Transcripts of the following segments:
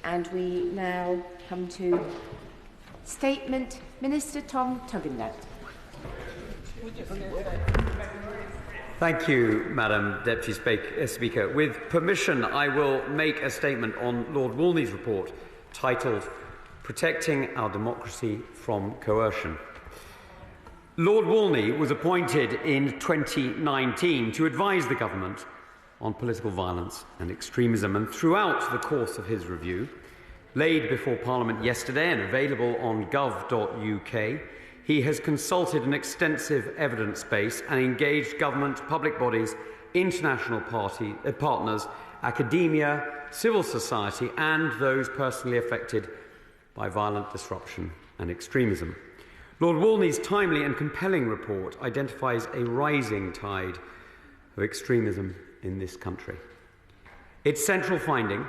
And we now come to statement. Minister Tom Tugendhat. Thank you, Madam Deputy Speaker. With permission, I will make a statement on Lord Walney's report titled Protecting Our Democracy from Coercion. Lord Walney was appointed in 2019 to advise the government on political violence and extremism, and throughout the course of his review, laid before Parliament yesterday and available on gov.uk, he has consulted an extensive evidence base and engaged government, public bodies, international partners, academia, civil society and those personally affected by violent disruption and extremism. Lord Walney's timely and compelling report identifies a rising tide of extremism in this country. Its central finding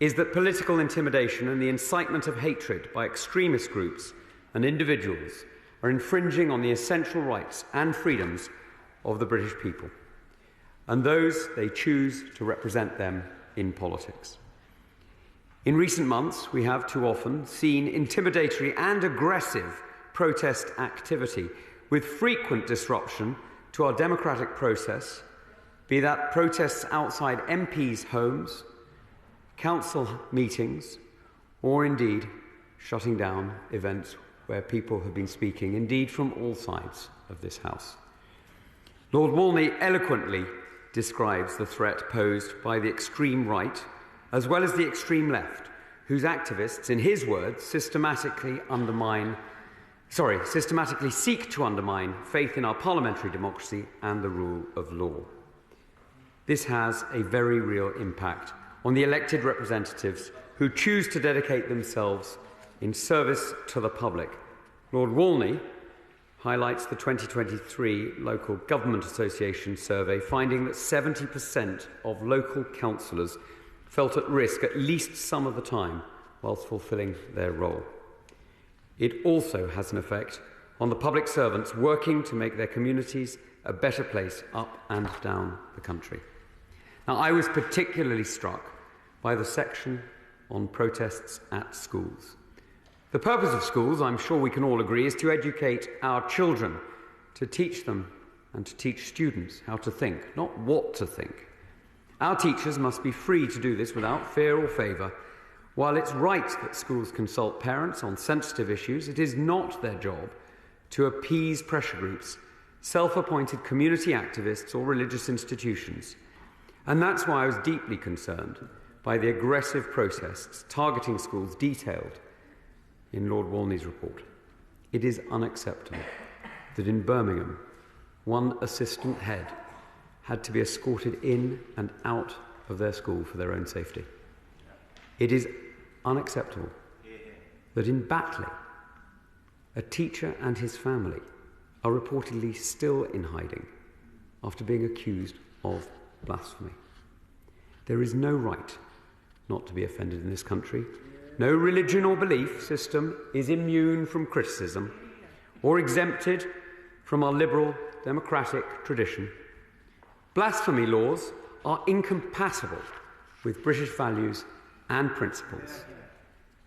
is that political intimidation and the incitement of hatred by extremist groups and individuals are infringing on the essential rights and freedoms of the British people and those they choose to represent them in politics. In recent months, we have too often seen intimidatory and aggressive protest activity with frequent disruption to our democratic process, be that protests outside MPs' homes, council meetings, or indeed shutting down events where people have been speaking, indeed from all sides of this House. Lord Walney eloquently describes the threat posed by the extreme right as well as the extreme left, whose activists, in his words, systematically seek to undermine faith in our parliamentary democracy and the rule of law. This has a very real impact on the elected representatives who choose to dedicate themselves in service to the public. Lord Walney highlights the 2023 Local Government Association survey, finding that 70% of local councillors felt at risk at least some of the time whilst fulfilling their role. It also has an effect on the public servants working to make their communities a better place up and down the country. Now, I was particularly struck by the section on protests at schools. The purpose of schools, I'm sure we can all agree, is to educate our children, to teach them and to teach students how to think, not what to think. Our teachers must be free to do this without fear or favour. While it's right that schools consult parents on sensitive issues, it is not their job to appease pressure groups, self-appointed community activists or religious institutions. And that's why I was deeply concerned by the aggressive protests targeting schools detailed in Lord Walney's report. It is unacceptable that in Birmingham, one assistant head had to be escorted in and out of their school for their own safety. It is unacceptable that in Batley, a teacher and his family are reportedly still in hiding after being accused of blasphemy. There is no right not to be offended in this country. No religion or belief system is immune from criticism or exempted from our liberal democratic tradition. Blasphemy laws are incompatible with British values and principles.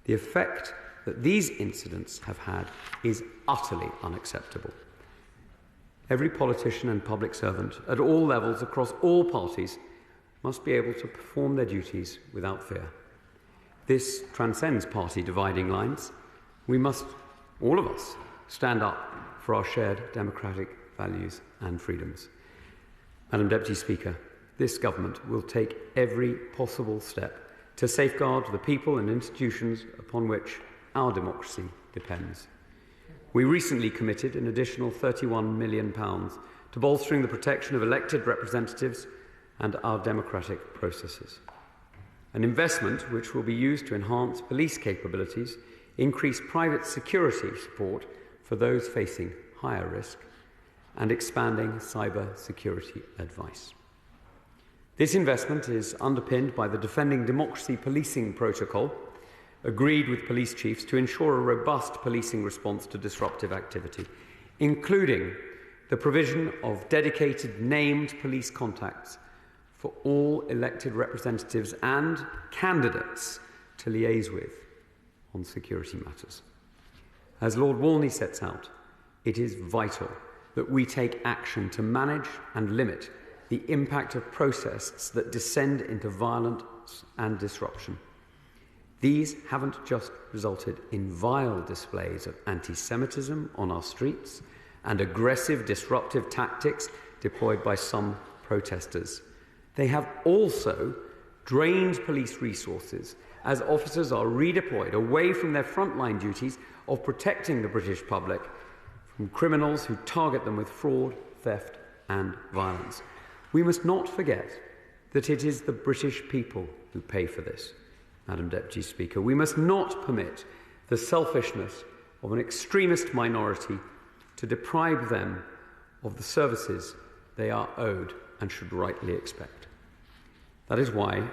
The effect that these incidents have had is utterly unacceptable. Every politician and public servant at all levels across all parties must be able to perform their duties without fear. This transcends party dividing lines. We must, all of us, stand up for our shared democratic values and freedoms. Madam Deputy Speaker, this government will take every possible step to safeguard the people and institutions upon which our democracy depends. We recently committed an additional £31 million to bolstering the protection of elected representatives and our democratic processes. An investment which will be used to enhance police capabilities, increase private security support for those facing higher risk, and expanding cyber security advice. This investment is underpinned by the Defending Democracy Policing Protocol, agreed with police chiefs to ensure a robust policing response to disruptive activity, including the provision of dedicated named police contacts for all elected representatives and candidates to to liaise with on security matters. As Lord Walney sets out, it is vital that we take action to manage and limit the impact of protests that descend into violence and disruption. These haven't just resulted in vile displays of anti-Semitism on our streets and aggressive disruptive tactics deployed by some protesters. They have also drained police resources as officers are redeployed away from their frontline duties of protecting the British public from criminals who target them with fraud, theft and violence. We must not forget that it is the British people who pay for this, Madam Deputy Speaker. We must not permit the selfishness of an extremist minority to deprive them of the services they are owed and should rightly expect. That is why,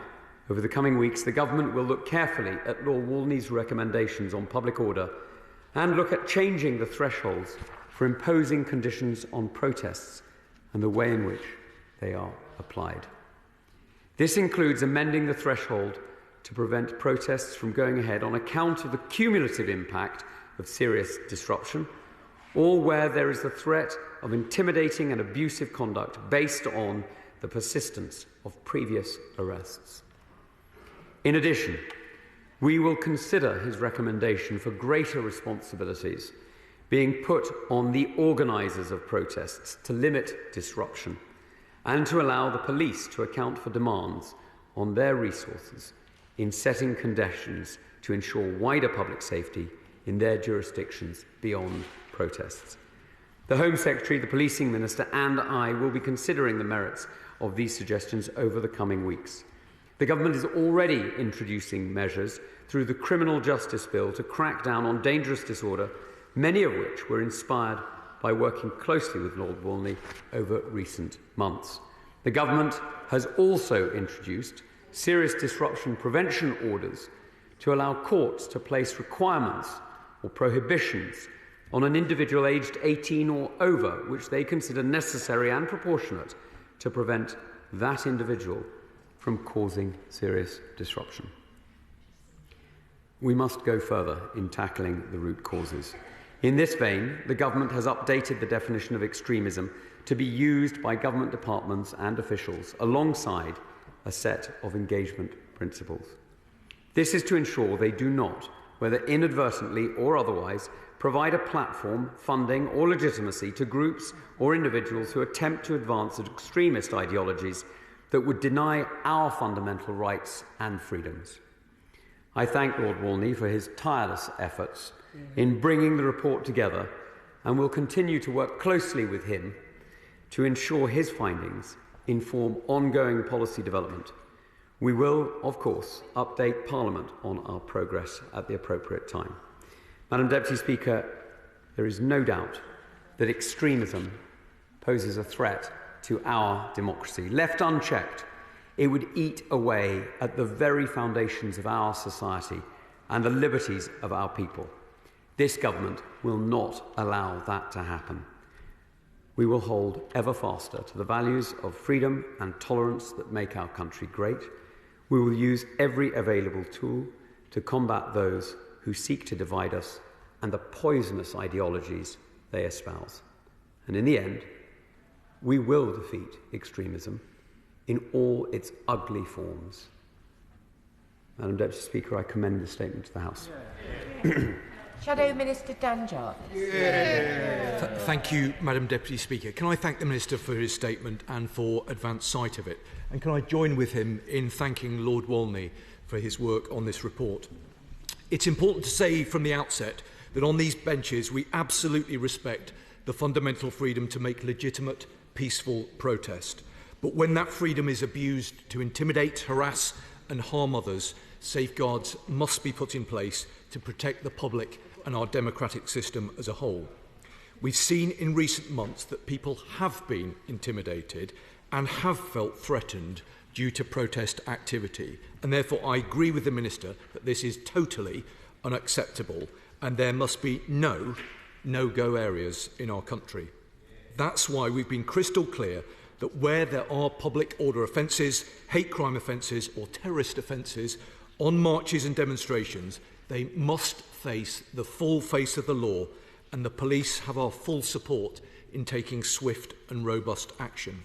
over the coming weeks, the Government will look carefully at Lord Walney's recommendations on public order and look at changing the thresholds for imposing conditions on protests and the way in which they are applied. This includes amending the threshold to prevent protests from going ahead on account of the cumulative impact of serious disruption, or where there is the threat of intimidating and abusive conduct based on the persistence of previous arrests. In addition, we will consider his recommendation for greater responsibilities being put on the organisers of protests to limit disruption and to allow the police to account for demands on their resources in setting conditions to ensure wider public safety in their jurisdictions beyond protests. The Home Secretary, the Policing Minister and I will be considering the merits of these suggestions over the coming weeks. The Government is already introducing measures through the Criminal Justice Bill to crack down on dangerous disorder, many of which were inspired by working closely with Lord Walney over recent months. The Government has also introduced serious disruption prevention orders to allow courts to place requirements or prohibitions on an individual aged 18 or over, which they consider necessary and proportionate to prevent that individual from causing serious disruption. We must go further in tackling the root causes. In this vein, the Government has updated the definition of extremism to be used by government departments and officials alongside a set of engagement principles. This is to ensure they do not, whether inadvertently or otherwise, provide a platform, funding or legitimacy to groups or individuals who attempt to advance extremist ideologies that would deny our fundamental rights and freedoms. I thank Lord Walney for his tireless efforts in bringing the report together and will continue to work closely with him to ensure his findings inform ongoing policy development. We will, of course, update Parliament on our progress at the appropriate time. Madam Deputy Speaker, there is no doubt that extremism poses a threat to our democracy. Left unchecked, it would eat away at the very foundations of our society and the liberties of our people. This Government will not allow that to happen. We will hold ever faster to the values of freedom and tolerance that make our country great. We will use every available tool to combat those who seek to divide us and the poisonous ideologies they espouse. And in the end, we will defeat extremism in all its ugly forms. Madam Deputy Speaker, I commend the statement to the House. Shadow Minister Dan Jarvis. Thank you, Madam Deputy Speaker. Can I thank the Minister for his statement and for advance sight of it? And can I join with him in thanking Lord Walney for his work on this report? It's important to say from the outset that on these benches we absolutely respect the fundamental freedom to make legitimate, peaceful protest. But when that freedom is abused to intimidate, harass and harm others, safeguards must be put in place to protect the public and our democratic system as a whole. We've seen in recent months that people have been intimidated and have felt threatened due to protest activity, and therefore I agree with the Minister that this is totally unacceptable and there must be no no-go areas in our country. That's why we've been crystal clear that where there are public order offences, hate crime offences or terrorist offences on marches and demonstrations, they must face the full face of the law, and the police have our full support in taking swift and robust action.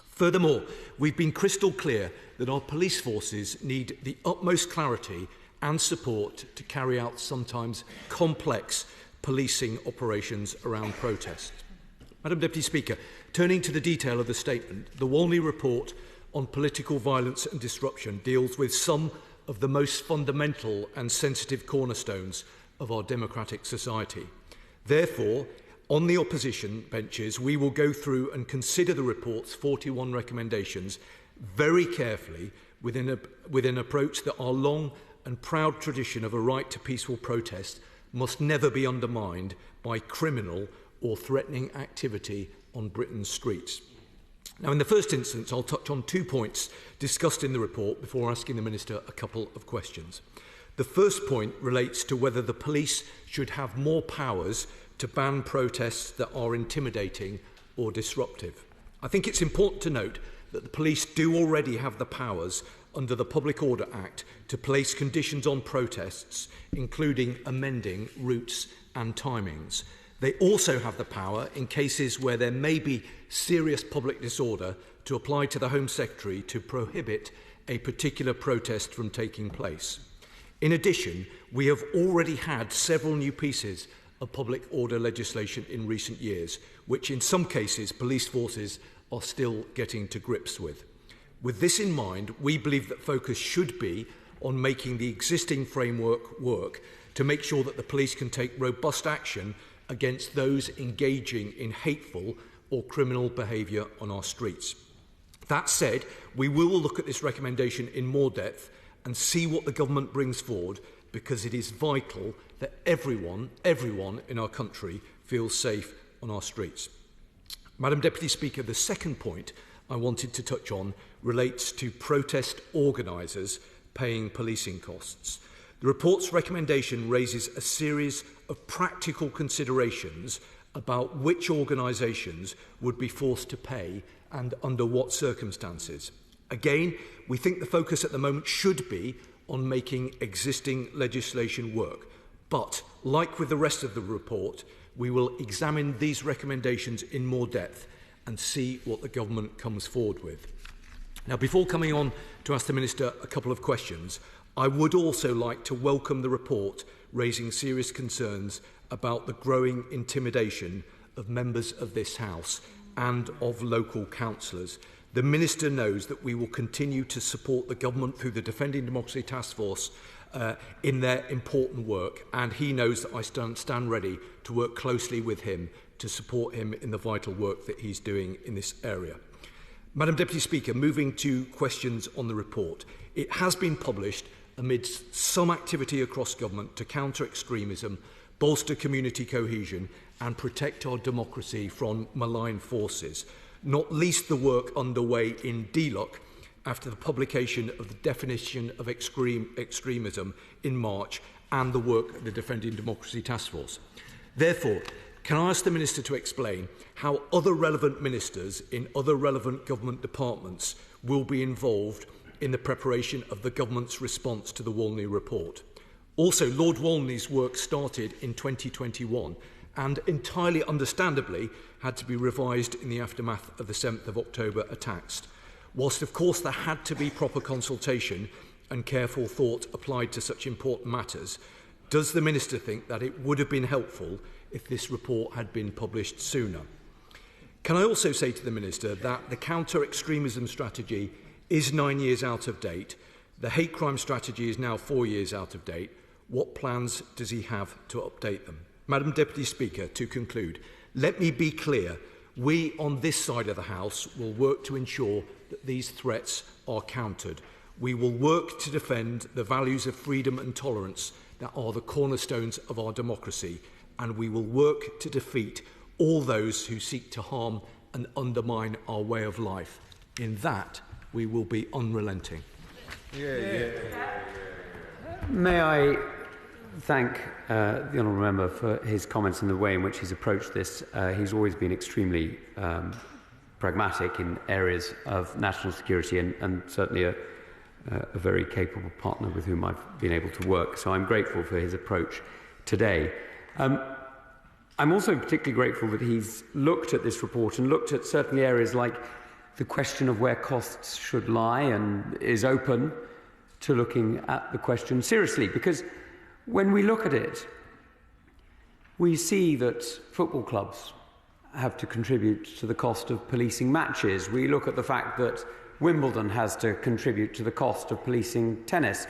Furthermore, we've been crystal clear that our police forces need the utmost clarity and support to carry out sometimes complex policing operations around protests. Madam Deputy Speaker, turning to the detail of the statement, the Walney report on political violence and disruption deals with some of the most fundamental and sensitive cornerstones of our democratic society. Therefore, on the opposition benches, we will go through and consider the report's 41 recommendations very carefully within an approach that our long and proud tradition of a right to peaceful protest must never be undermined by criminal or threatening activity on Britain's streets. Now, in the first instance, I'll touch on 2 points discussed in the report before asking the Minister a couple of questions. The first point relates to whether the police should have more powers to ban protests that are intimidating or disruptive. I think it's important to note that the police do already have the powers under the Public Order Act to place conditions on protests, including amending routes and timings. They also have the power, in cases where there may be serious public disorder, to apply to the Home Secretary to prohibit a particular protest from taking place. In addition, we have already had several new pieces of public order legislation in recent years, which in some cases police forces are still getting to grips with. With this in mind, we believe that focus should be on making the existing framework work to make sure that the police can take robust action against those engaging in hateful or criminal behaviour on our streets. That said, we will look at this recommendation in more depth and see what the government brings forward, because it is vital that everyone in our country feels safe on our streets. Madam Deputy Speaker, the second point I wanted to touch on relates to protest organisers paying policing costs. The report's recommendation raises a series of practical considerations about which organisations would be forced to pay and under what circumstances. Again, we think the focus at the moment should be on making existing legislation work. But, like with the rest of the report, we will examine these recommendations in more depth and see what the government comes forward with. Now, before coming on to ask the Minister a couple of questions, I would also like to welcome the report raising serious concerns about the growing intimidation of members of this House and of local councillors. The Minister knows that we will continue to support the government through the Defending Democracy Task Force in their important work, and he knows that I stand ready to work closely with him to support him in the vital work that he's doing in this area. Madam Deputy Speaker, moving to questions on the report. It has been published amidst some activity across government to counter extremism, bolster community cohesion and protect our democracy from malign forces, not least the work underway in DLUC after the publication of the definition of extremism in March and the work of the Defending Democracy Task Force. Therefore, can I ask the Minister to explain how other relevant ministers in other relevant government departments will be involved in the preparation of the government's response to the Walney report? Also, Lord Walney's work started in 2021 and entirely understandably had to be revised in the aftermath of the 7th of October attacks. Whilst of course there had to be proper consultation and careful thought applied to such important matters, does the Minister think that it would have been helpful if this report had been published sooner? Can I also say to the Minister that the counter-extremism strategy is 9 years out of date, the hate crime strategy is now 4 years out of date. What plans does he have to update them? Madam Deputy Speaker, to conclude, let me be clear. We on this side of the House will work to ensure that these threats are countered. We will work to defend the values of freedom and tolerance that are the cornerstones of our democracy, and we will work to defeat all those who seek to harm and undermine our way of life. In that, we will be unrelenting. May I thank the Honourable Member for his comments and the way in which he's approached this. He's always been extremely pragmatic in areas of national security and certainly a very capable partner with whom I've been able to work. So I'm grateful for his approach today. I'm also particularly grateful that he's looked at this report and looked at certain areas like the question of where costs should lie, and is open to looking at the question seriously. Because when we look at it, we see that football clubs have to contribute to the cost of policing matches. We look at the fact that Wimbledon has to contribute to the cost of policing tennis.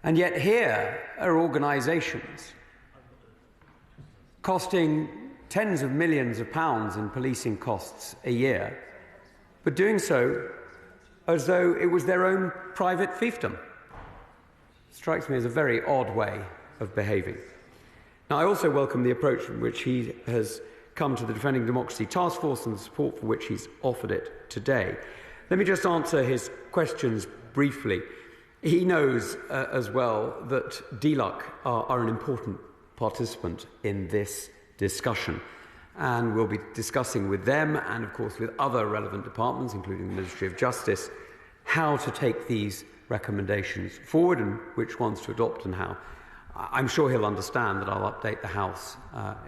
And yet here are organisations costing tens of millions of pounds in policing costs a year, but doing so as though it was their own private fiefdom. Strikes me as a very odd way of behaving. Now, I also welcome the approach in which he has come to the Defending Democracy Task Force and the support for which he's offered it today. Let me just answer his questions briefly. He knows as well that DLUC are an important participant in this discussion, and we'll be discussing with them and, of course, with other relevant departments, including the Ministry of Justice, how to take these recommendations forward and which ones to adopt and how. I'm sure he'll understand that I'll update the House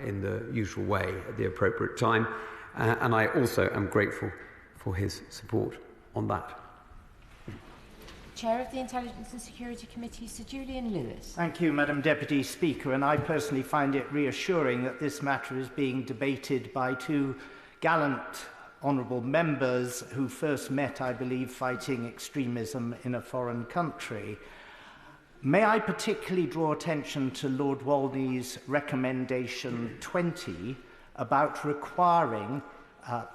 in the usual way at the appropriate time, and I also am grateful for his support on that. Chair of the Intelligence and Security Committee, Sir Julian Lewis. Thank you, Madam Deputy Speaker, and I personally find it reassuring that this matter is being debated by two gallant honourable members who first met, I believe, fighting extremism in a foreign country. May I particularly draw attention to Lord Walney's recommendation 20 about requiring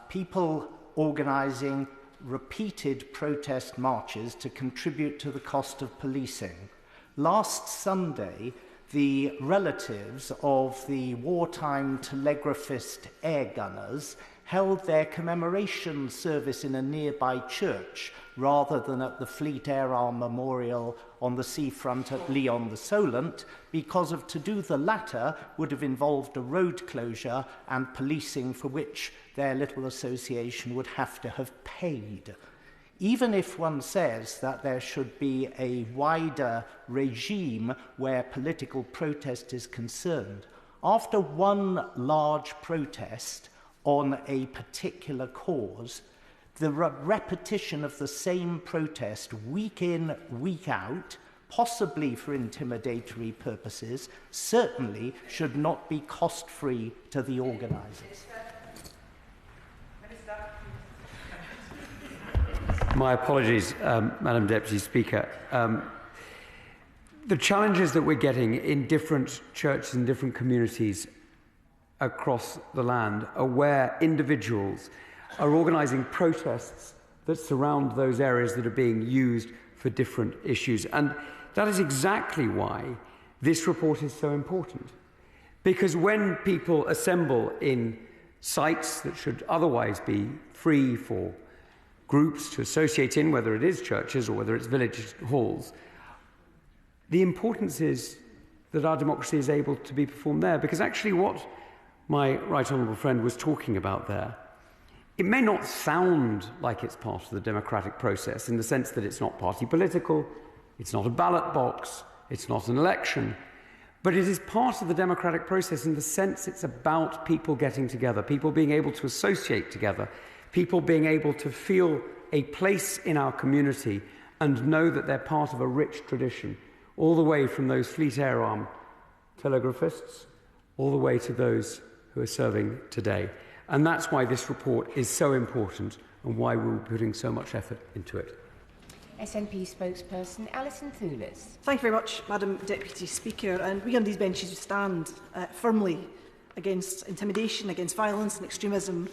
people organising repeated protest marches to contribute to the cost of policing. Last Sunday, the relatives of the wartime telegraphist air gunners held their commemoration service in a nearby church rather than at the Fleet Air Arm Memorial on the seafront at Lyon-the-Solent, because to do the latter would have involved a road closure and policing for which their little association would have to have paid. Even if one says that there should be a wider regime where political protest is concerned, after one large protest on a particular cause, the repetition of the same protest week in, week out, possibly for intimidatory purposes, certainly should not be cost-free to the organisers. My apologies, Madam Deputy Speaker. The challenges that we're getting in different churches and different communities across the land are where individuals are organising protests that surround those areas that are being used for different issues. And that is exactly why this report is so important. Because when people assemble in sites that should otherwise be free for groups to associate in, whether it is churches or whether it's village halls, the importance is that our democracy is able to be performed there. Because actually what my right honourable friend was talking about there, it may not sound like it's part of the democratic process in the sense that it's not party political, it's not a ballot box, it's not an election, but it is part of the democratic process in the sense it's about people getting together, people being able to associate together, people being able to feel a place in our community and know that they're part of a rich tradition, all the way from those Fleet Air Arm telegraphists, all the way to those who are serving today. And that's why this report is so important and why we're putting so much effort into it. SNP spokesperson Alison Thewliss. Thank you very much, Madam Deputy Speaker. And we on these benches stand firmly against intimidation, against violence and extremism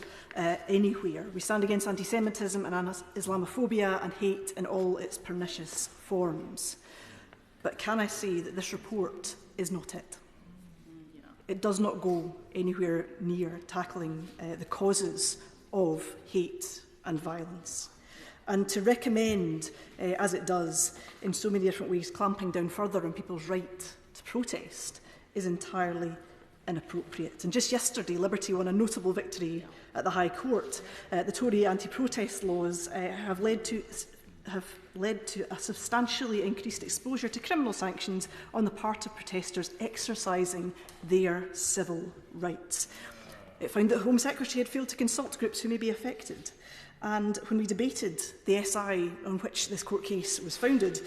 anywhere. We stand against anti-Semitism and Islamophobia and hate in all its pernicious forms. But can I say that this report is not it? It does not go anywhere near tackling the causes of hate and violence. And to recommend, as it does, in so many different ways, clamping down further on people's right to protest is entirely inappropriate. And just yesterday, Liberty won a notable victory at the High Court. The Tory anti-protest laws have led to have led to a substantially increased exposure to criminal sanctions on the part of protesters exercising their civil rights. It found that the Home Secretary had failed to consult groups who may be affected. And when we debated the SI on which this court case was founded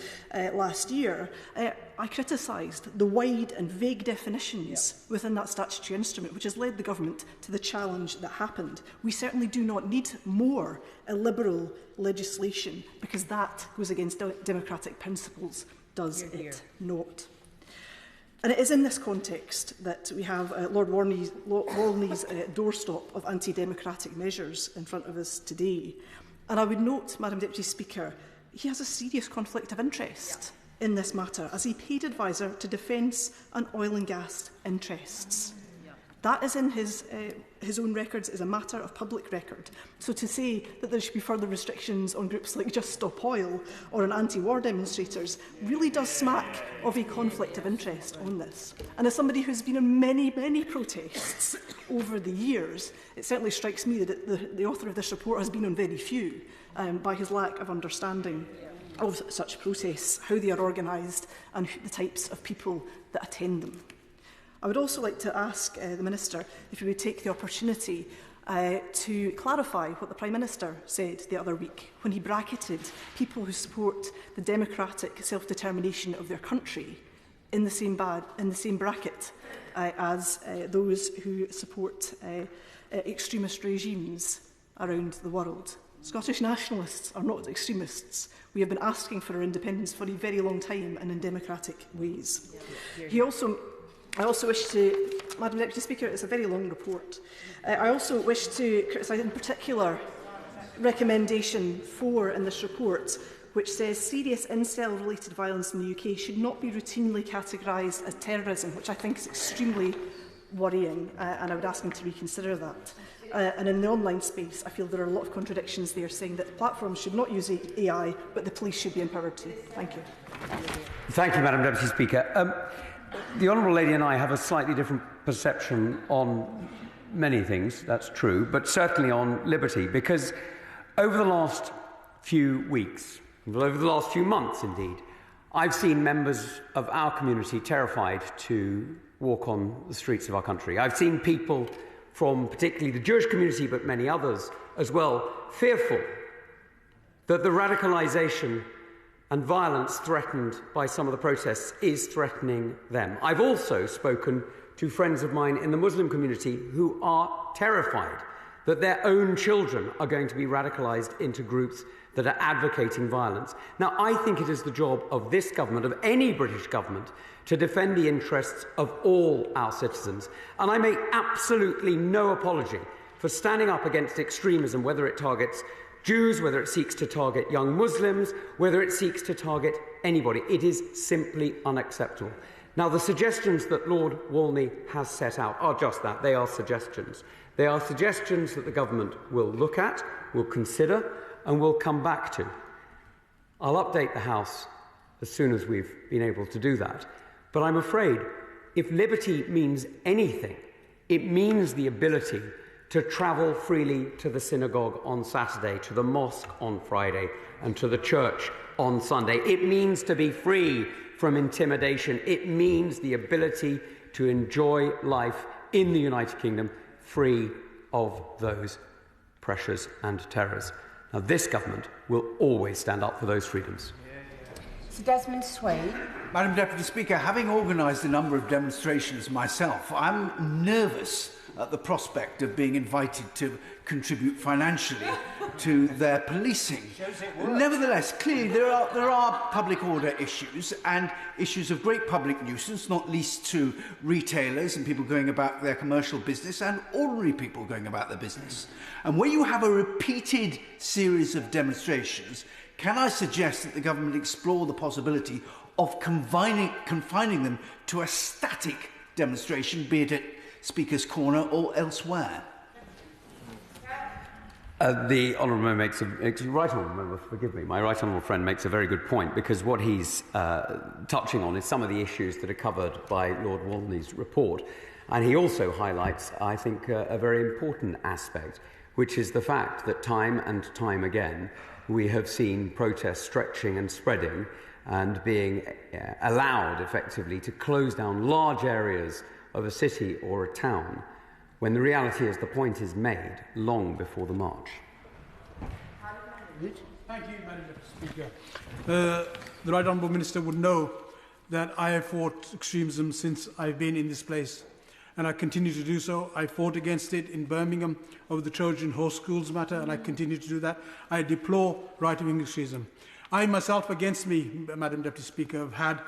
last year, I criticised the wide and vague definitions within that statutory instrument, which has led the government to the challenge that happened. We certainly do not need more illiberal legislation, because that goes against democratic principles, does it not? And it is in this context that we have Lord Walney's doorstop of anti-democratic measures in front of us today. And I would note, Madam Deputy Speaker, he has a serious conflict of interest in this matter, as he paid advisor to defence and oil and gas interests. That is in his own records, is a matter of public record. So to say that there should be further restrictions on groups like Just Stop Oil or on anti-war demonstrators really does smack of a conflict of interest on this. And as somebody who's been in many, many protests over the years, it certainly strikes me that the author of this report has been on very few by his lack of understanding of such protests, how they are organised and the types of people that attend them. I would also like to ask the Minister if he would take the opportunity to clarify what the Prime Minister said the other week when he bracketed people who support the democratic self-determination of their country in the same bracket as those who support extremist regimes around the world. Scottish nationalists are not extremists. We have been asking for our independence for a very long time and in democratic ways. I also wish to, Madam Deputy Speaker, it's a very long report. I also wish to criticise in particular recommendation 4 in this report, which says serious incel-related violence in the UK should not be routinely categorised as terrorism, which I think is extremely worrying, and I would ask him to reconsider that. And in the online space, I feel there are a lot of contradictions there, saying that platforms should not use AI, but the police should be empowered to. Thank you. Thank you, Madam Deputy Speaker. The Honourable Lady and I have a slightly different perception on many things, that's true, but certainly on liberty, because over the last few weeks, over the last few months indeed, I've seen members of our community terrified to walk on the streets of our country. I've seen people from particularly the Jewish community, but many others as well, fearful that the radicalisation and violence threatened by some of the protests is threatening them. I've also spoken to friends of mine in the Muslim community who are terrified that their own children are going to be radicalised into groups that are advocating violence. Now, I think it is the job of this government, of any British government, to defend the interests of all our citizens. And I make absolutely no apology for standing up against extremism, whether it targets Jews, whether it seeks to target young Muslims, whether it seeks to target anybody. It is simply unacceptable. Now, the suggestions that Lord Walney has set out are just that. They are suggestions. They are suggestions that the government will look at, will consider, and will come back to. I'll update the House as soon as we've been able to do that. But I'm afraid if liberty means anything, it means the ability to travel freely to the synagogue on Saturday, to the mosque on Friday, and to the church on Sunday. It means to be free from intimidation. It means the ability to enjoy life in the United Kingdom free of those pressures and terrors. Now, this government will always stand up for those freedoms. Sir Desmond Swayne. Madam Deputy Speaker, having organised a number of demonstrations myself, I'm nervous at the prospect of being invited to contribute financially to their policing. Nevertheless, clearly there are public order issues and issues of great public nuisance, not least to retailers and people going about their commercial business and ordinary people going about their business. And where you have a repeated series of demonstrations, can I suggest that the government explore the possibility of confining them to a static demonstration, be it at Speaker's Corner or elsewhere? The Honourable Member makes right Honourable Member, forgive me, my right Honourable friend makes a very good point, because what he's touching on is some of the issues that are covered by Lord Walney's report. And he also highlights, I think, a very important aspect, which is the fact that time and time again we have seen protests stretching and spreading and being allowed effectively to close down large areas of a city or a town, when the reality is the point is made long before the march. Thank you, Madam Speaker. The Right Honourable Minister would know that I have fought extremism since I've been in this place, and I continue to do so. I fought against it in Birmingham over the Trojan Horse Schools matter, and I continue to do that. I deplore right-wing extremism. I myself, against me, Madam Deputy Speaker, have had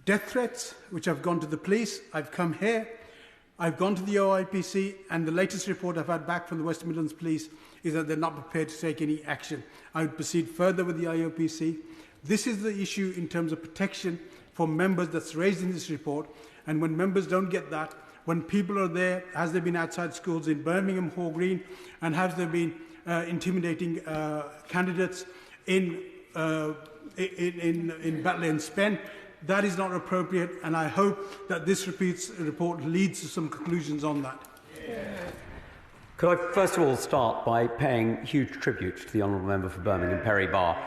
death threats, which have gone to the police. I've come here, I've gone to the OIPC, and the latest report I've had back from the West Midlands Police is that they're not prepared to take any action. I would proceed further with the IOPC. This is the issue in terms of protection for members that's raised in this report, and when members don't get that, when people are there, has there been outside schools in Birmingham, Hall Green, and has there been intimidating candidates in Batley and Spen? That is not appropriate, and I hope that this report leads to some conclusions on that. Could I first of all start by paying huge tribute to the Honourable Member for Birmingham, Perry Barr.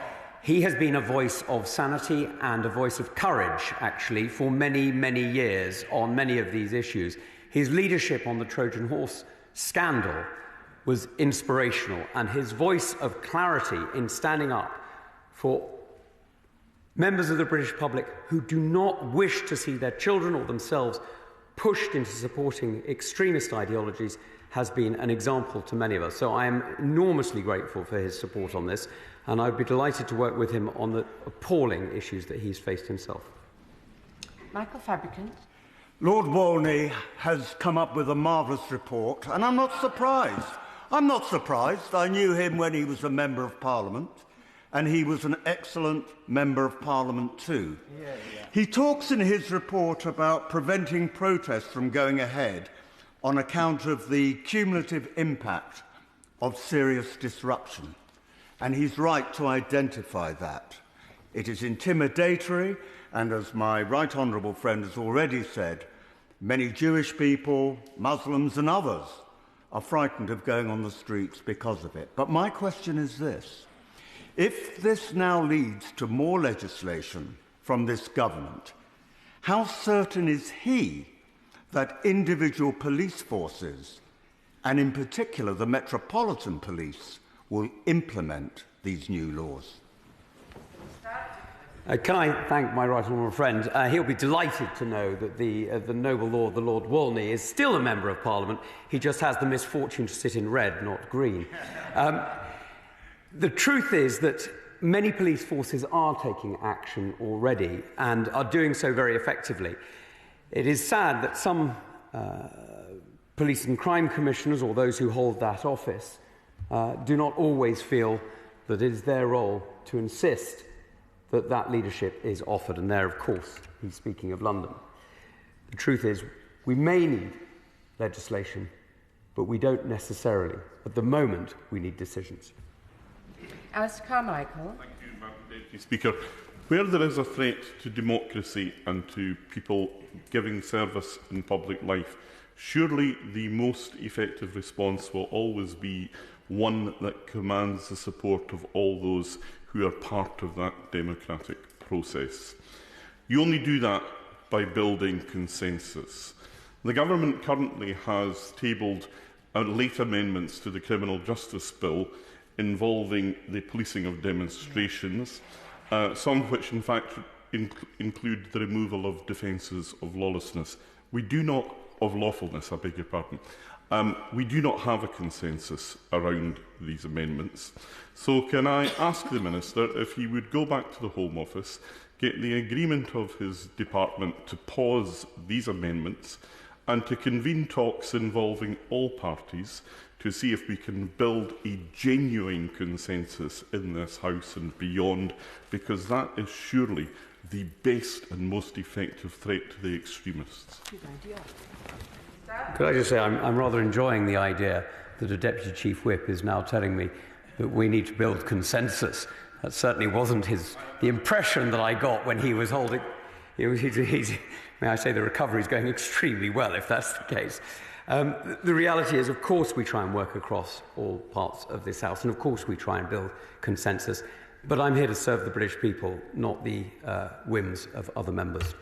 He has been a voice of sanity and a voice of courage, actually, for many, many years on many of these issues. His leadership on the Trojan Horse scandal was inspirational, and his voice of clarity in standing up for members of the British public who do not wish to see their children or themselves pushed into supporting extremist ideologies has been an example to many of us. So I am enormously grateful for his support on this, and I'd be delighted to work with him on the appalling issues that he's faced himself. Michael Fabricant. Lord Walney has come up with a marvellous report, and I'm not surprised. I'm not surprised. I knew him when he was a Member of Parliament, and he was an excellent Member of Parliament too. He talks in his report about preventing protests from going ahead on account of the cumulative impact of serious disruption. And he's right to identify that. It is intimidatory, and as my right honourable friend has already said, many Jewish people, Muslims and others are frightened of going on the streets because of it. But my question is this. If this now leads to more legislation from this government, how certain is he that individual police forces, and in particular the Metropolitan Police, will implement these new laws? Can I thank my right honourable friend? He'll be delighted to know that the noble lord, the Lord Walney, is still a Member of Parliament. He just has the misfortune to sit in red, not green. The truth is that many police forces are taking action already and are doing so very effectively. It is sad that some police and crime commissioners, or those who hold that office, do not always feel that it is their role to insist that that leadership is offered. And there, of course, he's speaking of London. The truth is, we may need legislation, but we don't necessarily. At the moment, we need decisions. Alison Carmichael. Thank you, Madam Deputy Speaker. Where there is a threat to democracy and to people giving service in public life, surely the most effective response will always be one that commands the support of all those who are part of that democratic process. You only do that by building consensus. The government currently has tabled late amendments to the Criminal Justice Bill involving the policing of demonstrations, some of which in fact include the removal of defences of lawlessness. We do not, of lawfulness, I beg your pardon. We do not have a consensus around these amendments. So can I ask the Minister if he would go back to the Home Office, get the agreement of his department to pause these amendments and to convene talks involving all parties to see if we can build a genuine consensus in this House and beyond, because that is surely the best and most effective threat to the extremists. Could I just say I'm rather enjoying the idea that a Deputy Chief Whip is now telling me that we need to build consensus. That certainly wasn't the impression that I got when he was holding May I say, the recovery is going extremely well, if that's the case. The reality is, of course, we try and work across all parts of this House, and of course we try and build consensus. But I'm here to serve the British people, not the whims of other members.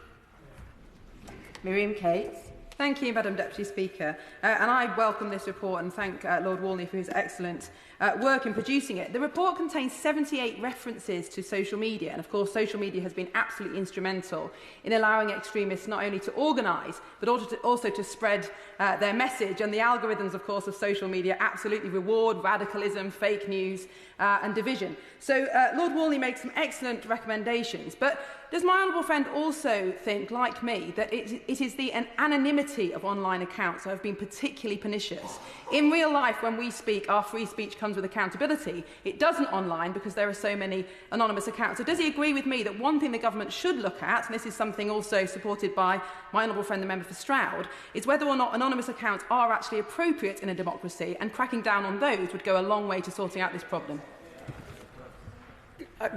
Miriam Cates. Thank you, Madam Deputy Speaker. And I welcome this report and thank Lord Walney for his excellent work in producing it. The report contains 78 references to social media, and of course social media has been absolutely instrumental in allowing extremists not only to organise but also to spread their message, and the algorithms of course of social media absolutely reward radicalism, fake news and division. So Lord Walney makes some excellent recommendations, but does my honourable friend also think, like me, that it is the anonymity of online accounts that have been particularly pernicious? In real life, when we speak, our free speech comes with accountability. It doesn't online because there are so many anonymous accounts. So does he agree with me that one thing the government should look at, and this is something also supported by my honourable friend, the member for Stroud, is whether or not anonymous accounts are actually appropriate in a democracy, and cracking down on those would go a long way to sorting out this problem?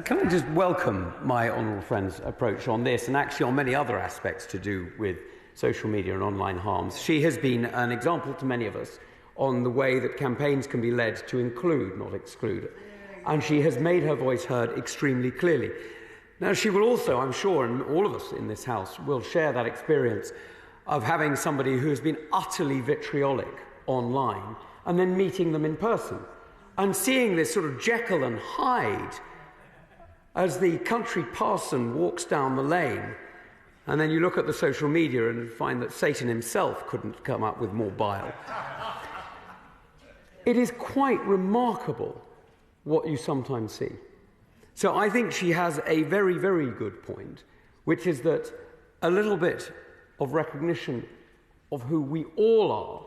Can I just welcome my honourable friend's approach on this, and actually on many other aspects to do with social media and online harms. She has been an example to many of us on the way that campaigns can be led to include, not exclude. And she has made her voice heard extremely clearly. Now, she will also, I'm sure, and all of us in this House will share that experience of having somebody who has been utterly vitriolic online and then meeting them in person and seeing this sort of Jekyll and Hyde as the country parson walks down the lane, and then you look at the social media and find that Satan himself couldn't come up with more bile. It is quite remarkable what you sometimes see. So I think she has a very, very good point, which is that a little bit of recognition of who we all are,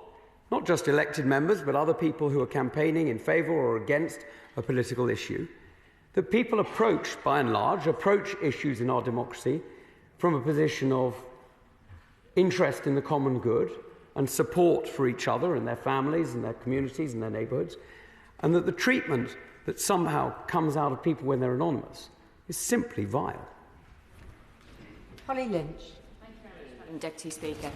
not just elected members, but other people who are campaigning in favour or against a political issue, that people approach, by and large, issues in our democracy from a position of interest in the common good and support for each other and their families and their communities and their neighbourhoods, and that the treatment that somehow comes out of people when they're anonymous is simply vile. Holly Lynch. Thank you very much, Madam Deputy Speaker.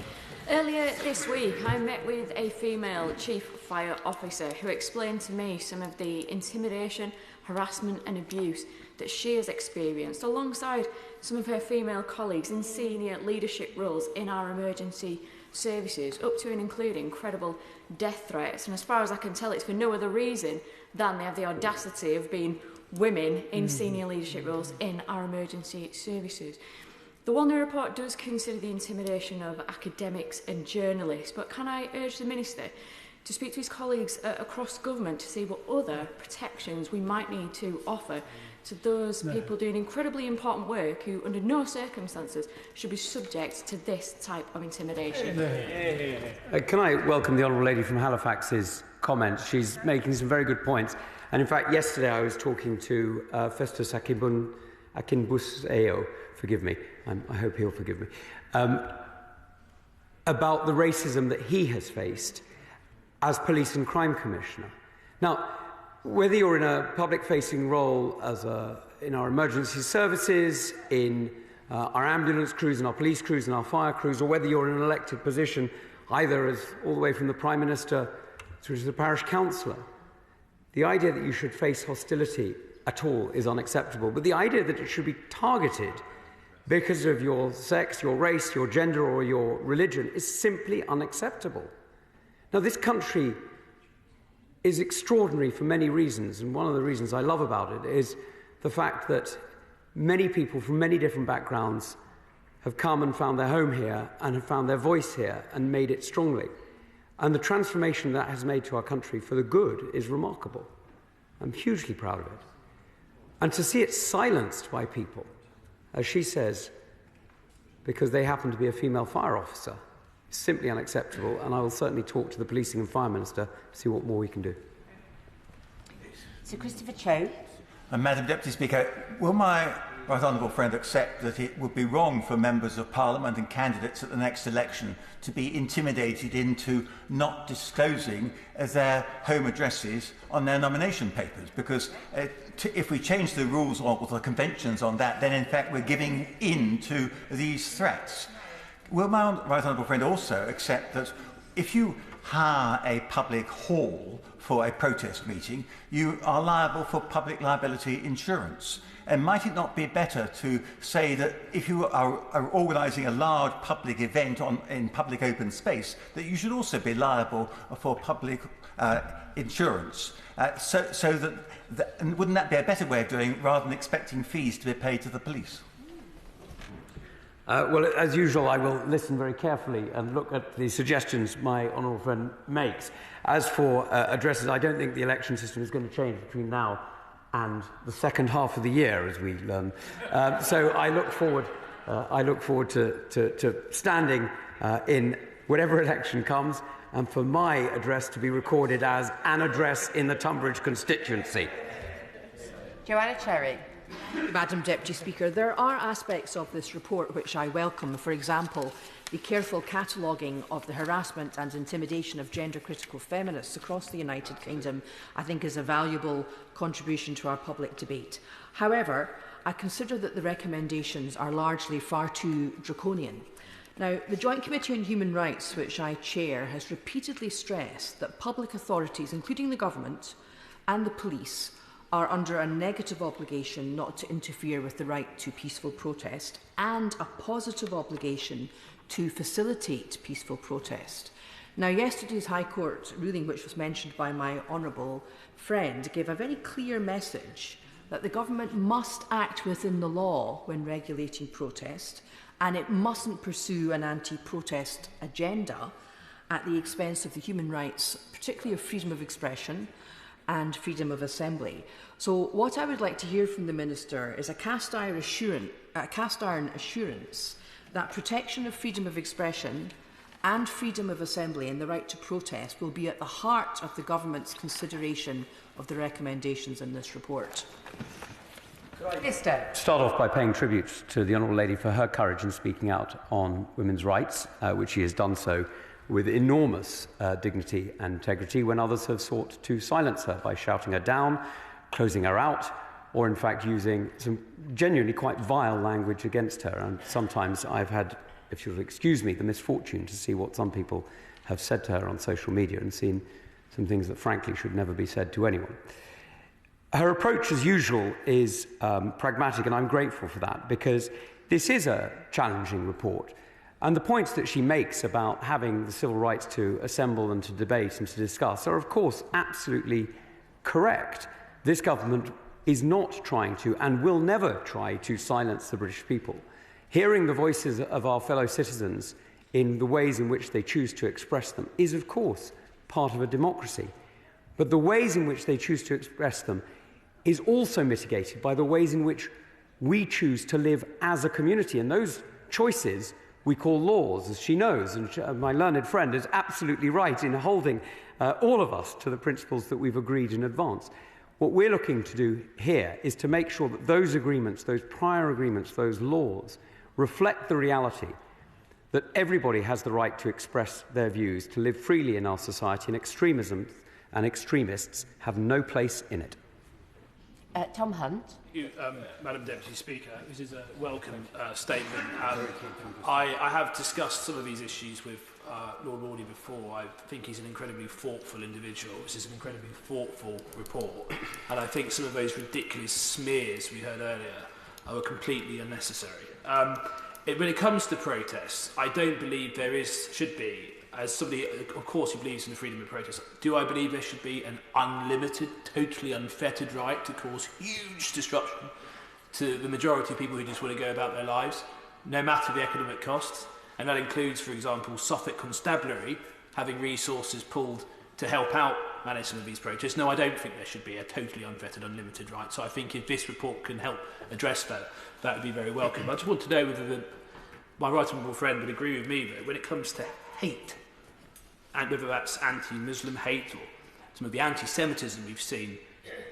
Earlier this week, I met with a female chief fire officer who explained to me some of the intimidation, harassment and abuse that she has experienced alongside some of her female colleagues in senior leadership roles in our emergency services, up to and including credible death threats. And as far as I can tell, it's for no other reason than they have the audacity of being women in senior leadership roles in our emergency services. The Walney report does consider the intimidation of academics and journalists, but can I urge the Minister to speak to his colleagues across government to see what other protections we might need to offer to those people doing incredibly important work who, under no circumstances, should be subject to this type of intimidation? Can I welcome the Honourable Lady from Halifax's comments? She's making some very good points. And in fact, yesterday I was talking to Festus Akinbuseo, forgive me, I hope he'll forgive me, about the racism that he has faced as Police and Crime Commissioner. Now, whether you're in a public-facing role in our emergency services, in our ambulance crews and our police crews and our fire crews, or whether you're in an elected position, either as all the way from the Prime Minister through to the parish councillor, the idea that you should face hostility at all is unacceptable. But the idea that it should be targeted because of your sex, your race, your gender, or your religion is simply unacceptable. Now, this country is extraordinary for many reasons, and one of the reasons I love about it is the fact that many people from many different backgrounds have come and found their home here and have found their voice here and made it strongly. And the transformation that has made to our country for the good is remarkable. I'm hugely proud of it. And to see it silenced by people, as she says, because they happen to be a female fire officer, is simply unacceptable, and I will certainly talk to the Policing and Fire Minister to see what more we can do. Sir Christopher Cho. Madam Deputy Speaker, will my right honourable friend accept that it would be wrong for members of Parliament and candidates at the next election to be intimidated into not disclosing their home addresses on their nomination papers? Because if we change the rules or the conventions on that, then in fact we're giving in to these threats. Will my right honourable friend also accept that if you hire a public hall for a protest meeting, you are liable for public liability insurance? And might it not be better to say that if you are organising a large public event in public open space, that you should also be liable for public insurance? So that wouldn't that be a better way of doing it, rather than expecting fees to be paid to the police? Well, as usual, I will listen very carefully and look at the suggestions my honourable friend makes. As for addresses, I don't think the election system is going to change between now and the second half of the year, as we learn. So I look forward to standing in whatever election comes, and for my address to be recorded as an address in the Tonbridge constituency. Joanna Cherry. Madam Deputy Speaker, there are aspects of this report which I welcome. For example, the careful cataloguing of the harassment and intimidation of gender-critical feminists across the United Kingdom, I think, is a valuable contribution to our public debate. However, I consider that the recommendations are largely far too draconian. Now, the Joint Committee on Human Rights, which I chair, has repeatedly stressed that public authorities, including the government and the police, are under a negative obligation not to interfere with the right to peaceful protest and a positive obligation to facilitate peaceful protest. Now, yesterday's High Court ruling, which was mentioned by my honourable friend, gave a very clear message that the government must act within the law when regulating protest, and it mustn't pursue an anti-protest agenda at the expense of the human rights, particularly of freedom of expression and freedom of assembly. So what I would like to hear from the Minister is a cast iron assurance that protection of freedom of expression and freedom of assembly and the right to protest will be at the heart of the Government's consideration of the recommendations in this report. Minister. Start off by paying tribute to the Honourable Lady for her courage in speaking out on women's rights, which she has done so with enormous dignity and integrity when others have sought to silence her by shouting her down, closing her out, or in fact using some genuinely quite vile language against her. And sometimes I've had, if you'll excuse me, the misfortune to see what some people have said to her on social media and seen some things that frankly should never be said to anyone. Her approach, as usual, is pragmatic, and I'm grateful for that, because this is a challenging report. And the points that she makes about having the civil rights to assemble and to debate and to discuss are, of course, absolutely correct. This government is not trying to, and will never try to, silence the British people. Hearing the voices of our fellow citizens in the ways in which they choose to express them is, of course, part of a democracy. But the ways in which they choose to express them is also mitigated by the ways in which we choose to live as a community. And those choices we call laws, as she knows, and my learned friend is absolutely right in holding all of us to the principles that we've agreed in advance. What we're looking to do here is to make sure that those agreements, those prior agreements, those laws, reflect the reality that everybody has the right to express their views, to live freely in our society, and extremism and extremists have no place in it. Tom Hunt. Madam Deputy Speaker, this is a welcome statement. I have discussed some of these issues with Lord Walney before. I think he's an incredibly thoughtful individual. This is an incredibly thoughtful report, and I think some of those ridiculous smears we heard earlier are completely unnecessary. When it comes to protests, I don't believe there should be, as somebody, of course, who believes in the freedom of protest, do I believe there should be an unlimited, totally unfettered right to cause huge disruption to the majority of people who just want to go about their lives, no matter the economic costs? And that includes, for example, Suffolk Constabulary having resources pulled to help out manage some of these protests. No, I don't think there should be a totally unfettered, unlimited right. So I think if this report can help address that, that would be very welcome. I just want to know whether my right honourable friend would agree with me that when it comes to hate, and whether that's anti-Muslim hate or some of the anti-Semitism we've seen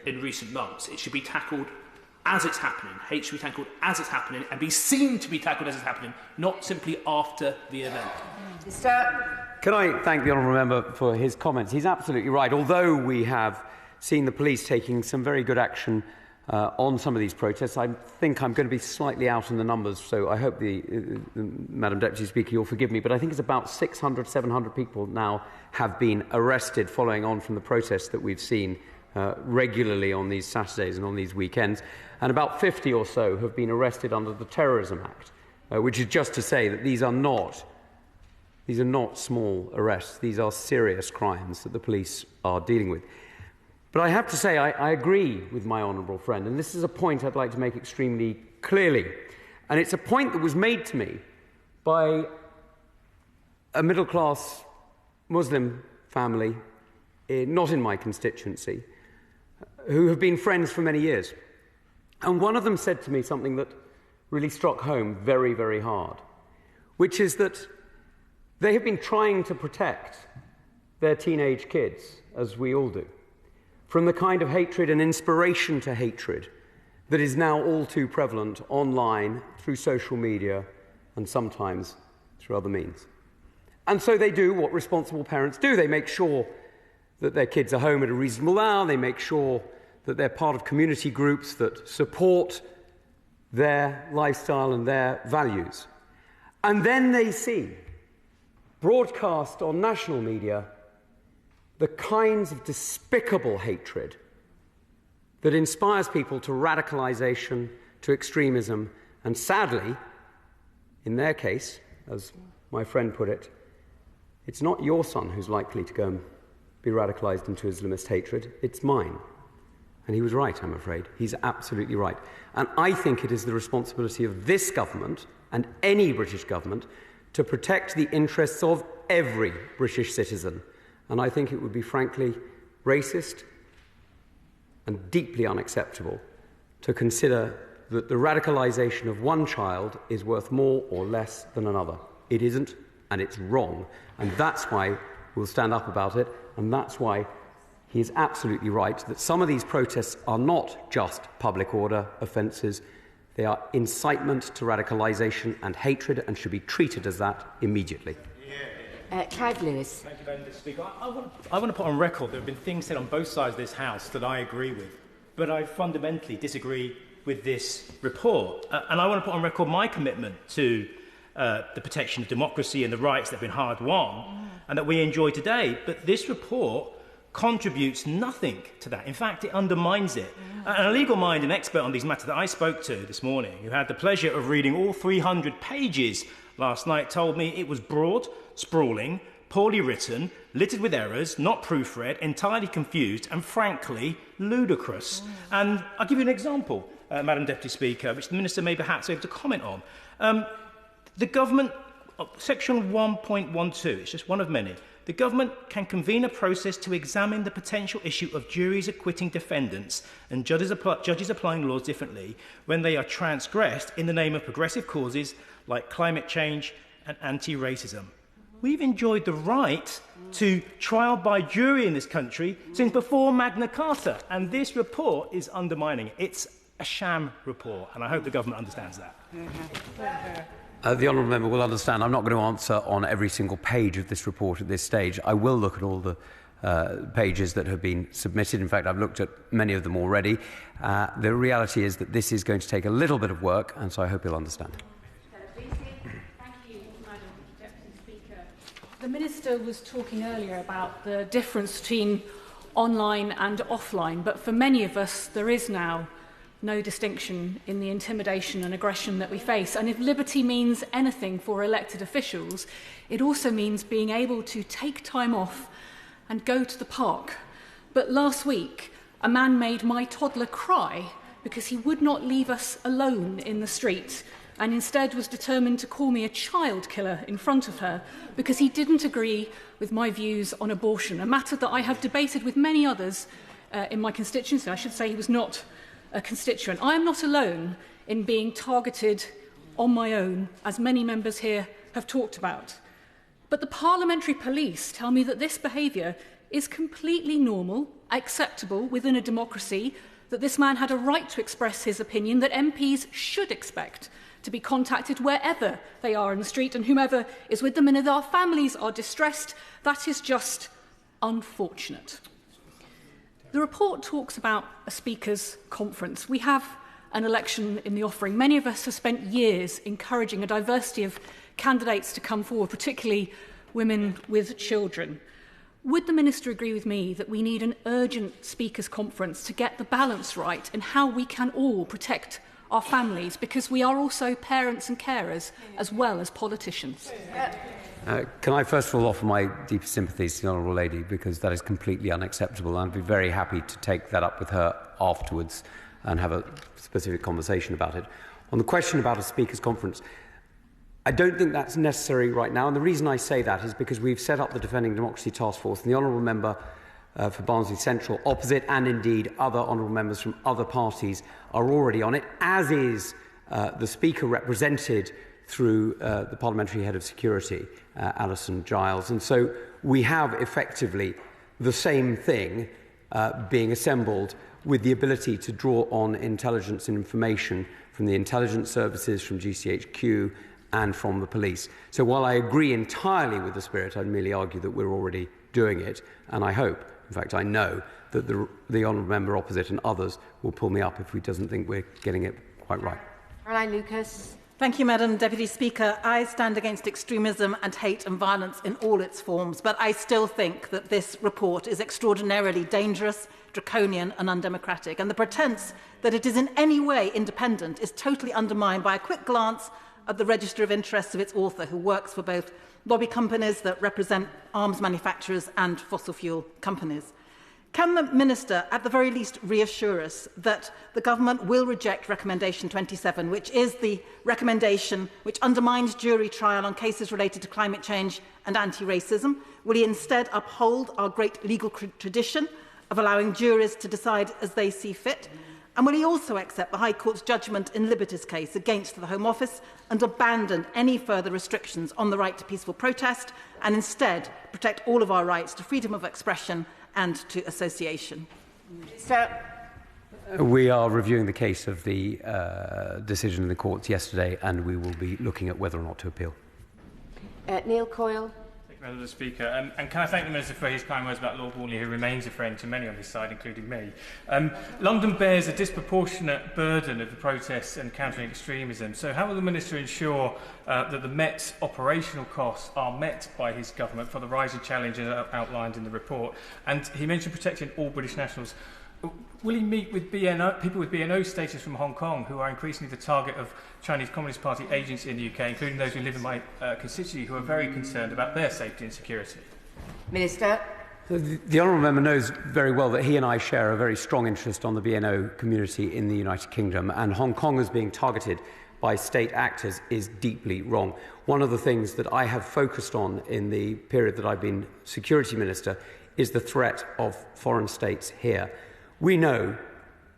in recent months, it should be tackled as it's happening, hate should be tackled as it's happening, and be seen to be tackled as it's happening, not simply after the event. Can I thank the honourable member for his comments? He's absolutely right. Although we have seen the police taking some very good action on some of these protests, I think I'm going to be slightly out on the numbers, so I hope Madam Deputy Speaker, you'll forgive me, but I think it's about 600, 700 people now have been arrested following on from the protests that we've seen regularly on these Saturdays and on these weekends, and about 50 or so have been arrested under the Terrorism Act, which is just to say that these are not small arrests. These are serious crimes that the police are dealing with. But I have to say I agree with my honourable friend, and this is a point I'd like to make extremely clearly. And it's a point that was made to me by a middle-class Muslim family, not in my constituency, who have been friends for many years. And one of them said to me something that really struck home very, very hard, which is that they have been trying to protect their teenage kids, as we all do, from the kind of hatred and inspiration to hatred that is now all too prevalent online, through social media, and sometimes through other means. And so they do what responsible parents do. They make sure that their kids are home at a reasonable hour. They make sure that they're part of community groups that support their lifestyle and their values. And then they see, broadcast on national media, the kinds of despicable hatred that inspires people to radicalisation, to extremism, and sadly, in their case, as my friend put it, it's not your son who's likely to go and be radicalised into Islamist hatred, it's mine. And he was right, I'm afraid. He's absolutely right. And I think it is the responsibility of this government, and any British government, to protect the interests of every British citizen. And I think it would be, frankly, racist and deeply unacceptable to consider that the radicalisation of one child is worth more or less than another. It isn't, and it's wrong. And that's why we'll stand up about it, and that's why he is absolutely right that some of these protests are not just public order offences. They are incitement to radicalisation and hatred and should be treated as that immediately. Clive Lewis. Thank you, Madam Speaker. I want to put on record there have been things said on both sides of this House that I agree with, but I fundamentally disagree with this report. And I want to put on record my commitment to the protection of democracy and the rights that have been hard-won and that we enjoy today. But this report contributes nothing to that. In fact, it undermines it. And a legal mind, an expert on these matters that I spoke to this morning, who had the pleasure of reading all 300 pages last night, told me it was broad, sprawling, poorly written, littered with errors, not proofread, entirely confused, and frankly, ludicrous. And I'll give you an example, Madam Deputy Speaker, which the Minister may perhaps be able to comment on. The government, section 1.12, it's just one of many, the government can convene a process to examine the potential issue of juries acquitting defendants and judges applying laws differently when they are transgressed in the name of progressive causes like climate change and anti-racism. We've enjoyed the right to trial by jury in this country since before Magna Carta, and this report is undermining it. It's a sham report, and I hope the government understands that. The honourable member will understand I'm not going to answer on every single page of this report at this stage. I will look at all the pages that have been submitted. In fact, I've looked at many of them already. The reality is that this is going to take a little bit of work, and so I hope you'll understand. The Minister was talking earlier about the difference between online and offline, but for many of us there is now no distinction in the intimidation and aggression that we face. And if liberty means anything for elected officials, it also means being able to take time off and go to the park. But last week, a man made my toddler cry because he would not leave us alone in the street and instead was determined to call me a child killer in front of her because he didn't agree with my views on abortion, a matter that I have debated with many others in my constituency. I should say he was not a constituent. I am not alone in being targeted on my own, as many members here have talked about. But the parliamentary police tell me that this behaviour is completely normal, acceptable within a democracy, that this man had a right to express his opinion, that MPs should expect to be contacted wherever they are in the street and whomever is with them, and if our families are distressed, that is just unfortunate. The report talks about a speakers' conference. We have an election in the offering. Many of us have spent years encouraging a diversity of candidates to come forward, particularly women with children. Would the Minister agree with me that we need an urgent speakers' conference to get the balance right in how we can all protect our families, because we are also parents and carers as well as politicians? Can I first of all offer my deepest sympathies to the Honourable Lady, because that is completely unacceptable, and I'd be very happy to take that up with her afterwards and have a specific conversation about it. On the question about a speakers' conference, I don't think that's necessary right now, and the reason I say that is because we've set up the Defending Democracy Task Force, and the Honourable Member for Barnsley Central opposite, and indeed other Honourable Members from other parties are already on it, as is the Speaker represented through the Parliamentary Head of Security, Alison Giles. And so we have effectively the same thing being assembled, with the ability to draw on intelligence and information from the intelligence services, from GCHQ and from the police. So while I agree entirely with the spirit, I'd merely argue that we're already doing it, and I hope, in fact I know, that the Honourable Member opposite and others will pull me up if he doesn't think we're getting it quite right. Caroline Lucas. Thank you, Madam Deputy Speaker. I stand against extremism and hate and violence in all its forms, but I still think that this report is extraordinarily dangerous, draconian and undemocratic, and the pretence that it is in any way independent is totally undermined by a quick glance at the register of interests of its author, who works for both lobby companies that represent arms manufacturers and fossil fuel companies. Can the Minister, at the very least, reassure us that the Government will reject Recommendation 27, which is the recommendation which undermines jury trial on cases related to climate change and anti-racism? Will he instead uphold our great legal tradition of allowing juries to decide as they see fit? And will he also accept the High Court's judgment in Liberty's case against the Home Office and abandon any further restrictions on the right to peaceful protest, and instead protect all of our rights to freedom of expression and to association? We are reviewing the case of the decision in the courts yesterday, and we will be looking at whether or not to appeal. Neil Coyle. Thank you, Madam Speaker. And can I thank the Minister for his kind words about Lord Walney, who remains a friend to many on his side, including me. London bears a disproportionate burden of the protests and countering extremism. So how will the Minister ensure that the Met's operational costs are met by his government for the rising challenges outlined in the report? And he mentioned protecting all British nationals. Will he meet with people with BNO status from Hong Kong, who are increasingly the target of Chinese Communist Party agents in the UK, including those who live in my constituency, who are very concerned about their safety and security? Minister. The Honourable Member knows very well that he and I share a very strong interest on the BNO community in the United Kingdom, and Hong Kong as being targeted by state actors is deeply wrong. One of the things that I have focused on in the period that I've been Security Minister is the threat of foreign states here. We know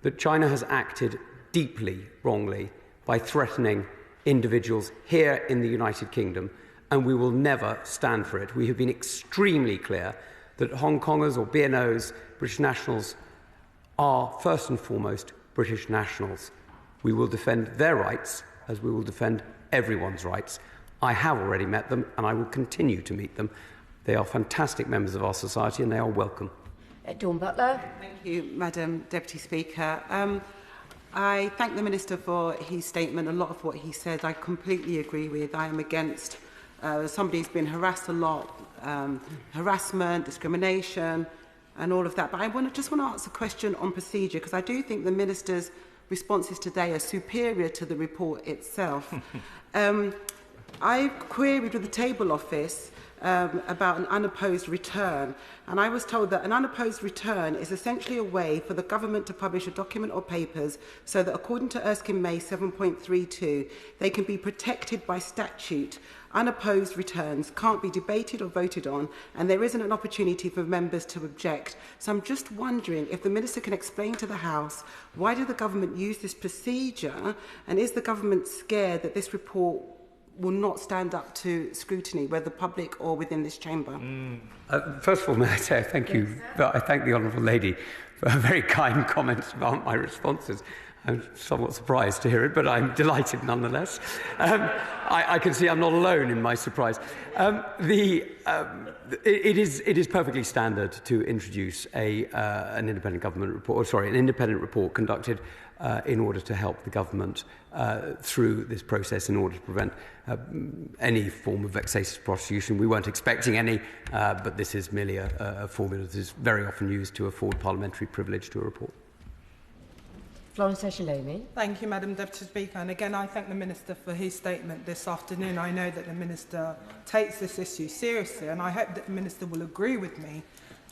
that China has acted deeply wrongly by threatening individuals here in the United Kingdom, and we will never stand for it. We have been extremely clear that Hong Kongers or BNOs, British nationals, are first and foremost British nationals. We will defend their rights as we will defend everyone's rights. I have already met them, and I will continue to meet them. They are fantastic members of our society, and they are welcome. Dawn Butler. Thank you, Madam Deputy Speaker. I thank the Minister for his statement. A lot of what he said I completely agree with. I am against somebody who's been harassed a lot, harassment, discrimination and all of that. But I just want to ask a question on procedure, because I do think the Minister's responses today are superior to the report itself. I queried with the Table Office about an unopposed return, and I was told that an unopposed return is essentially a way for the government to publish a document or papers so that, according to Erskine May 7.32, they can be protected by statute. Unopposed returns can't be debated or voted on, and there isn't an opportunity for members to object. So I'm just wondering if the Minister can explain to the House, why did the government use this procedure, and is the government scared that this report will not stand up to scrutiny, whether public or within this chamber? First of all, may I say thank you. I thank the Honourable Lady for her very kind comments about my responses. I'm somewhat surprised to hear it, but I'm delighted nonetheless. I can see I'm not alone in my surprise. It is perfectly standard to introduce an independent government report, an independent report conducted in order to help the government through this process in order to prevent any form of vexatious prosecution. We weren't expecting any, but this is merely a formula that is very often used to afford parliamentary privilege to a report. Thank you, Madam Deputy Speaker. And again, I thank the Minister for his statement this afternoon. I know that the Minister takes this issue seriously, and I hope that the Minister will agree with me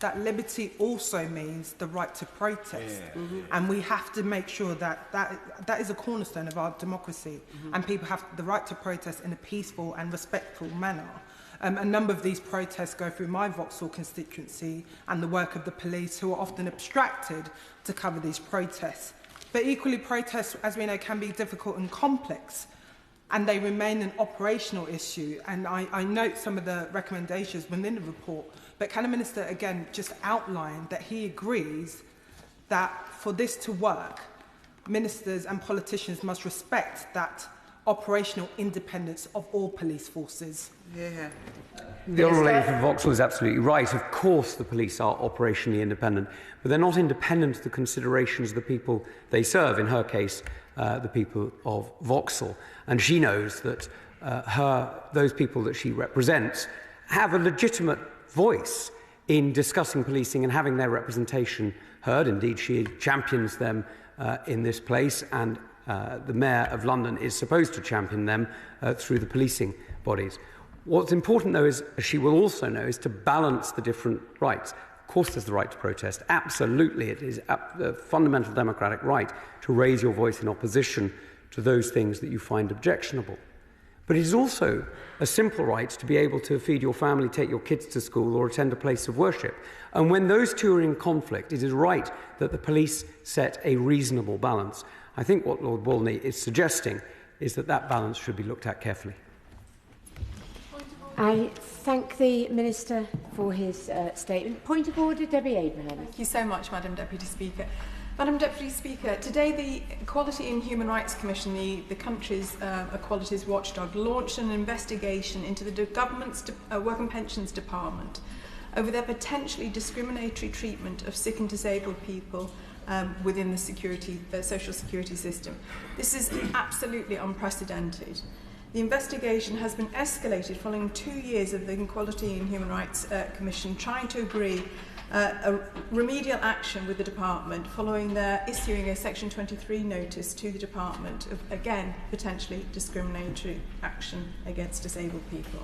that liberty also means the right to protest. And we have to make sure that that is a cornerstone of our democracy, and people have the right to protest in a peaceful and respectful manner. A number of these protests go through my Vauxhall constituency and the work of the police, who are often abstracted to cover these protests. But equally, protests, as we know, can be difficult and complex, and they remain an operational issue. And I note some of the recommendations within the report, but can the Minister again just outline that he agrees that for this to work, ministers and politicians must respect that operational independence of all police forces? The Honourable Lady from Vauxhall is absolutely right. Of course the police are operationally independent, but they're not independent of the considerations of the people they serve, in her case, the people of Vauxhall. And she knows that those people that she represents have a legitimate voice in discussing policing and having their representation heard. Indeed, she champions them in this place, and the Mayor of London is supposed to champion them through the policing bodies. What's important, though, is, as she will also know, is to balance the different rights. Of course, there's the right to protest. Absolutely, it is a fundamental democratic right to raise your voice in opposition to those things that you find objectionable. But it is also a simple right to be able to feed your family, take your kids to school, or attend a place of worship. And when those two are in conflict, it is right that the police set a reasonable balance. I think what Lord Walney is suggesting is that that balance should be looked at carefully. I thank the Minister for his statement. Point of order, Debbie Abraham. Thank you so much, Madam Deputy Speaker. Madam Deputy Speaker, today the Equality and Human Rights Commission, the country's equalities watchdog, launched an investigation into the government's Work and Pensions Department over their potentially discriminatory treatment of sick and disabled people within the social security system. This is absolutely unprecedented. The investigation has been escalated following 2 years of the Equality and Human Rights Commission trying to agree a remedial action with the department following their issuing a Section 23 notice to the department of, again, potentially discriminatory action against disabled people.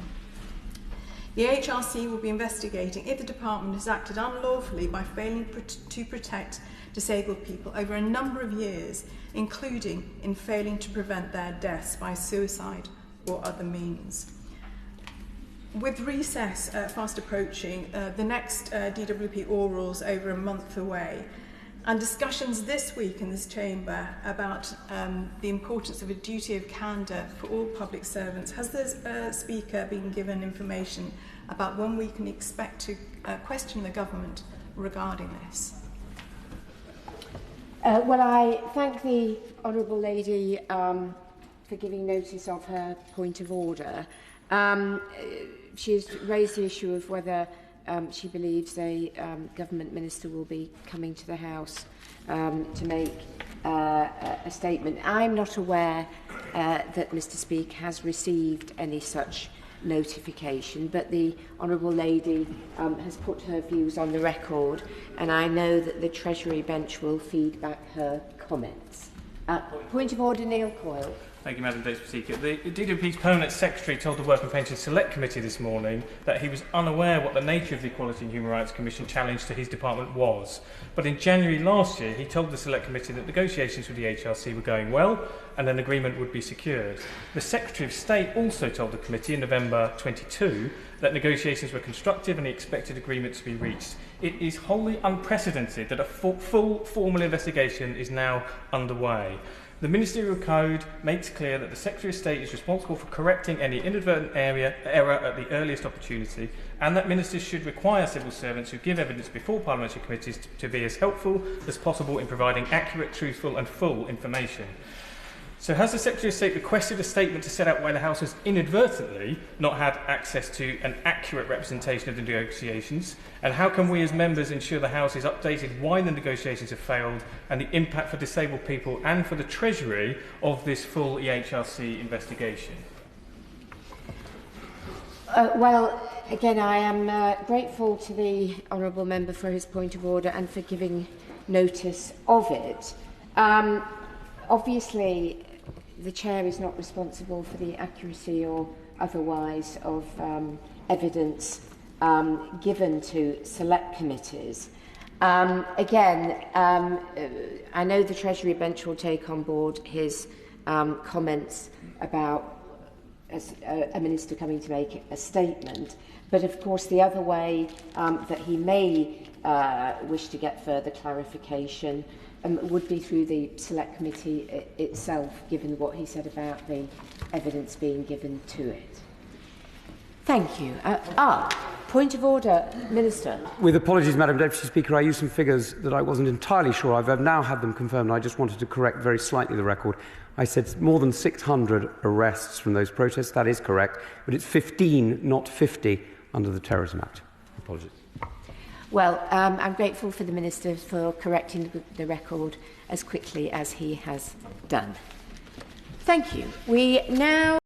The HRC will be investigating if the department has acted unlawfully by failing to protect disabled people over a number of years, including in failing to prevent their deaths by suicide or other means. With recess fast approaching, the next DWP orals over a month away, and discussions this week in this chamber about the importance of a duty of candour for all public servants, has the Speaker been given information about when we can expect to question the government regarding this? Well, I thank the Honourable Lady for giving notice of her point of order. She's raised the issue of whether she believes a government minister will be coming to the House to make a statement. I'm not aware that Mr Speaker has received any such notification, but the Honourable Lady has put her views on the record, and I know that the Treasury bench will feed back her comments. Point of order, Neil Coyle. Thank you, Madam Deputy Speaker. The DWP's Permanent Secretary told the Work and Pensions Select Committee this morning that he was unaware what the nature of the Equality and Human Rights Commission challenge to his department was. But in January last year, he told the Select Committee that negotiations with the HRC were going well and an agreement would be secured. The Secretary of State also told the committee in November 22 that negotiations were constructive and he expected agreement to be reached. It is wholly unprecedented that a full formal investigation is now underway. The Ministerial Code makes clear that the Secretary of State is responsible for correcting any inadvertent error at the earliest opportunity, and that ministers should require civil servants who give evidence before parliamentary committees to be as helpful as possible in providing accurate, truthful and full information. So has the Secretary of State requested a statement to set out why the House has inadvertently not had access to an accurate representation of the negotiations? And how can we as members ensure the House is updated why the negotiations have failed and the impact for disabled people and for the Treasury of this full EHRC investigation? Well, again, I am grateful to the Honourable Member for his point of order and for giving notice of it. Obviously, the Chair is not responsible for the accuracy or otherwise of evidence given to select committees. Again, I know the Treasury bench will take on board his comments about a minister coming to make a statement, but of course the other way that he may wish to get further clarification would be through the Select Committee itself, given what he said about the evidence being given to it. Thank you. Point of order, Minister. With apologies, Madam Deputy Speaker, I used some figures that I wasn't entirely sure of. I've now had them confirmed. I just wanted to correct very slightly the record. I said more than 600 arrests from those protests. That is correct, but it's 15, not 50, under the Terrorism Act. Apologies. Well, I'm grateful for the Minister for correcting the record as quickly as he has done. Thank you. We now